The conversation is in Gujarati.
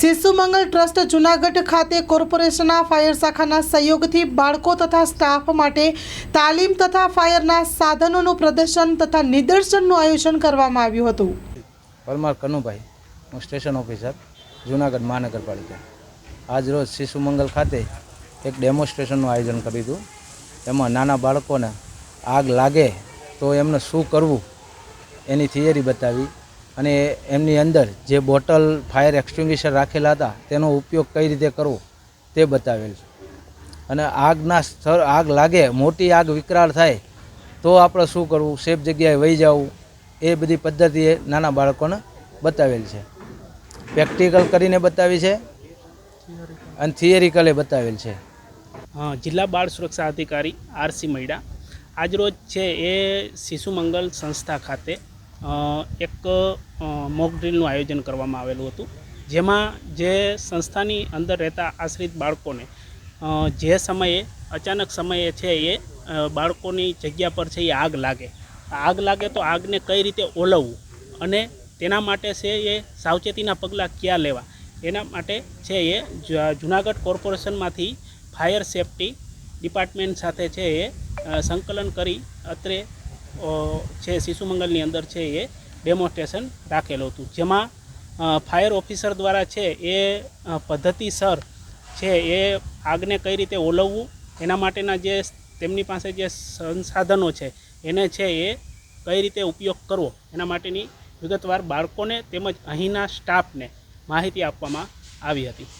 શિશુ મંગલ ટ્રસ્ટ જૂનાગઢ ખાતે કોર્પોરેશનના ફાયર શાખાના સહયોગથી બાળકો તથા સ્ટાફ માટે તાલીમ તથા ફાયરના સાધનોનું પ્રદર્શન તથા નિદર્શનનું આયોજન કરવામાં આવ્યું હતું। પરમાર કનુભાઈ, હું સ્ટેશન ઓફિસર જૂનાગઢ મહાનગરપાલિકા। આજ રોજ શિશુ મંગલ ખાતે એક ડેમોન્સ્ટ્રેશનનું આયોજન કર્યું હતું। એમાં નાના બાળકોને આગ લાગે તો એમને શું કરવું એની થિયરી બતાવી અને એમની અંદર જે બોટલ ફાયર એક્સટિંગ્વિશર રાખેલા હતા તેનો ઉપયોગ કઈ રીતે કરવો તે બતાવેલ છે। અને આગના સ્થળ આગ લાગે, મોટી આગ વિકરાળ થાય તો આપણે શું કરવું, સેફ જગ્યાએ વહી જવું, એ બધી પદ્ધતિએ નાના બાળકોને બતાવેલ છે। પ્રેક્ટિકલ કરીને બતાવી છે અને થિયરિકલે બતાવેલ છે। જિલ્લા બાળ સુરક્ષા અધિકારી આરસી મૈડા આજરોજ છે એ શિશુ મંગલ સંસ્થા ખાતે એક મોક ડ્રીલનું આયોજન કરવામાં આવેલું હતું, જેમાં જે સંસ્થાની અંદર રહેતા આશ્રિત બાળકોને જે સમયે અચાનક સમયે છે એ બાળકોની જગ્યા પર છે એ આગ લાગે તો આગને કઈ રીતે ઓલવવું અને તેના માટે છે એ સાવચેતીના પગલાં ક્યાં લેવા, એના માટે છે એ જૂનાગઢ કોર્પોરેશનમાંથી ફાયર સેફટી ડિપાર્ટમેન્ટ સાથે છે એ સંકલન કરી અત્રે છે શિશુ મંગલની અંદર છે એ ડેમોન્સ્ટ્રેશન રાખેલું હતું, જેમાં ફાયર ઓફિસર દ્વારા છે એ પદ્ધતિસર છે એ આગને કઈ રીતે ઓલવવું, એના માટેના જે તેમની પાસે જે સંસાધનો છે એને છે એ કઈ રીતે ઉપયોગ કરવો એના માટેની વિગતવાર બાળકોને તેમજ અહીંના સ્ટાફને માહિતી આપવામાં આવી હતી।